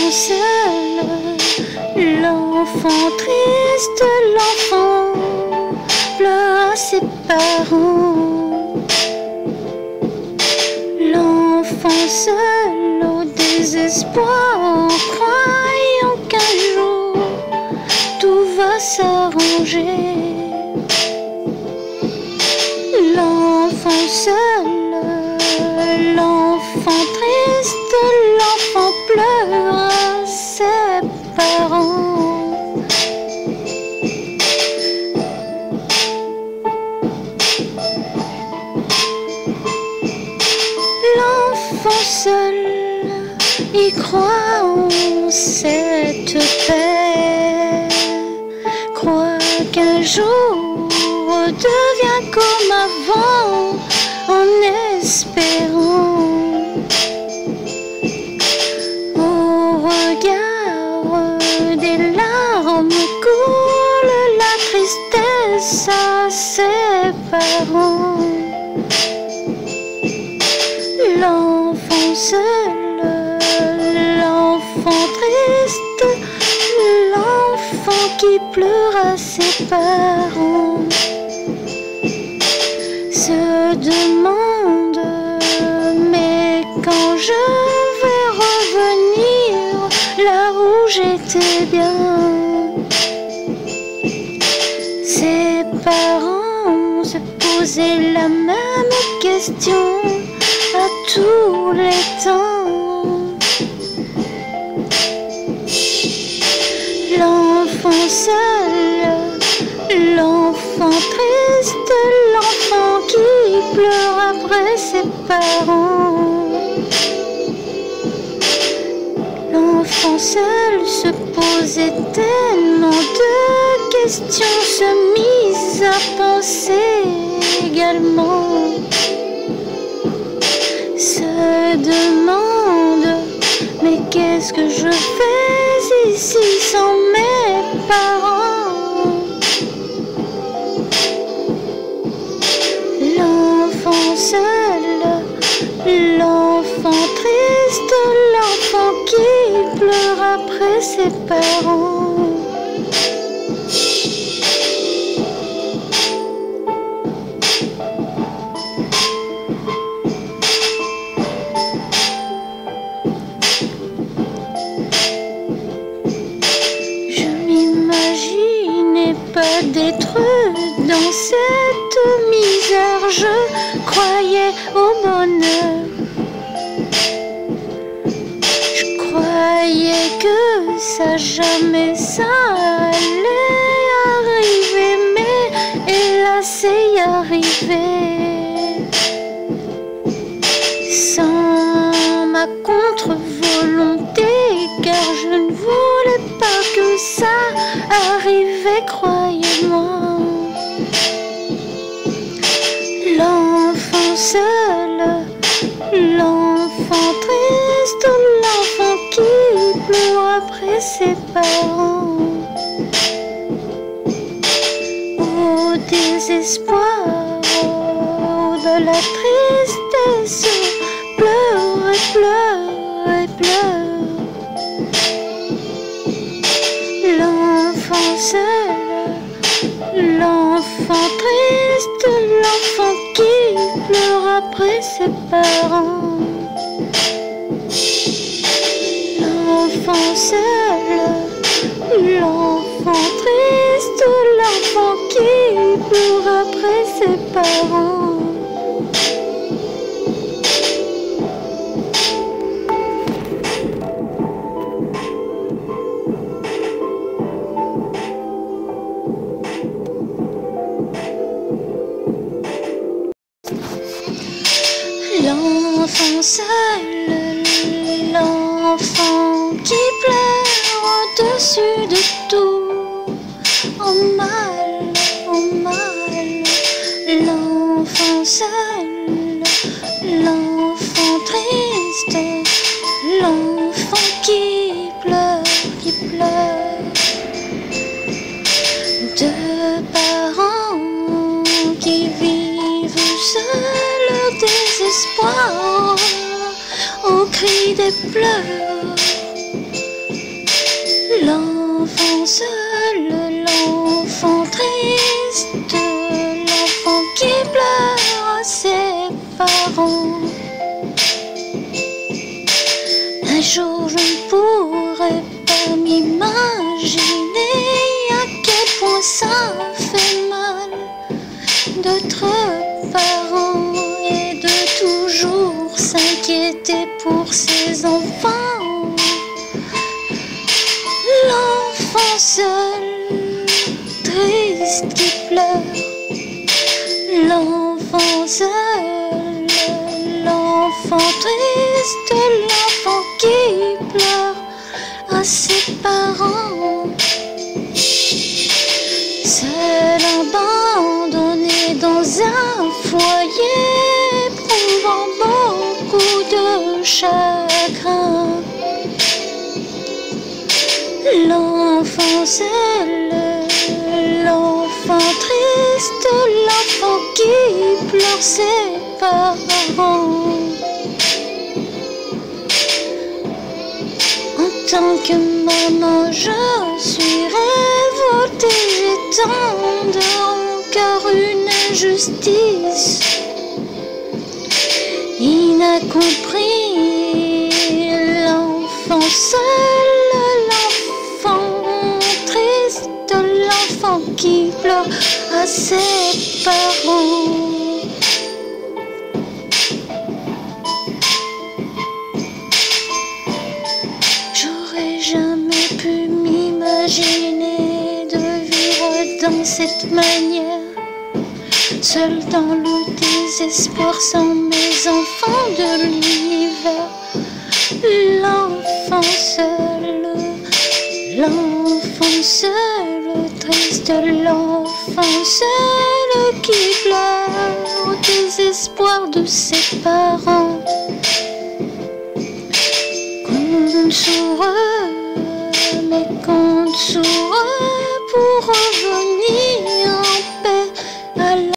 l'enfant seul, l'enfant triste, l'enfant pleure à ses parents. L'enfant seul au désespoir, croyant qu'un jour tout va s'arranger. L'enfant seul, l'enfant triste, l'enfant pleure à ses parents. L'enfant seul y croit en cette paix, croit qu'un jour devient comme avant, en espérant. Au regard des larmes coule la tristesse à ses parents. L'enfant seul, l'enfant triste, l'enfant qui pleure à ses parents, se demande, mais quand je vais revenir là où j'étais bien. Ses parents se posaient la même question à tous les temps. L'enfant seul, l'enfant triste, l'enfant qui pleure après ses parents. L'enfant seul se posait tellement de questions, se mise à penser également. Se demande, mais qu'est-ce que je fais ici sans mes parents? L'enfant seul, l'enfant triste, l'enfant qui pleure après ses parents. Pas d'être dans cette misère, je croyais au bonheur. Je croyais que ça jamais ça allait arriver, mais hélas c'est y arriver. Sans ma contre-volonté, car je ne voulais pas que ça arrivait, croyez-moi. L'enfant seul, l'enfant triste, l'enfant qui pleure après ses parents. Au désespoir de la tristesse, pleure et pleure et pleure. L'enfant seul, l'enfant triste, l'enfant qui pleure après ses parents. L'enfant seul, l'enfant triste, l'enfant qui pleure après ses parents. L'enfant seul, l'enfant qui pleure au-dessus de tout, en mal, en mal. L'enfant seul, l'enfant triste, l'enfant qui pleure, qui pleure. Deux parents qui vivent seuls au désespoir, au cri des pleurs. L'enfant seul, l'enfant triste, l'enfant qui pleure à ses parents. Un jour je ne pourrai pas m'imaginer à quel point ça fait mal d'être parent et de toujours s'inquiéter pour ses enfants. L'enfant seul, triste qui pleure. L'enfant seul, l'enfant triste, l'enfant qui pleure à ses parents. Seul abandonné dans un foyer, prouvant beaucoup de chagrin. L'enfant seul, l'enfant triste, l'enfant qui pleure ses parents. En tant que maman, je suis révoltée, j'ai tant de rancœur, une injustice inaccomplie. L'enfant seul, l'enfant triste, l'enfant qui pleure à ses parents. J'aurais jamais pu m'imaginer de vivre dans cette manière, seul dans le désespoir, sans mes enfants de l'univers. L'enfant seul, l'enfant seul, triste, l'enfant seul qui pleure au désespoir de ses parents. Compte sur eux, mais compte sur eux pour revenir.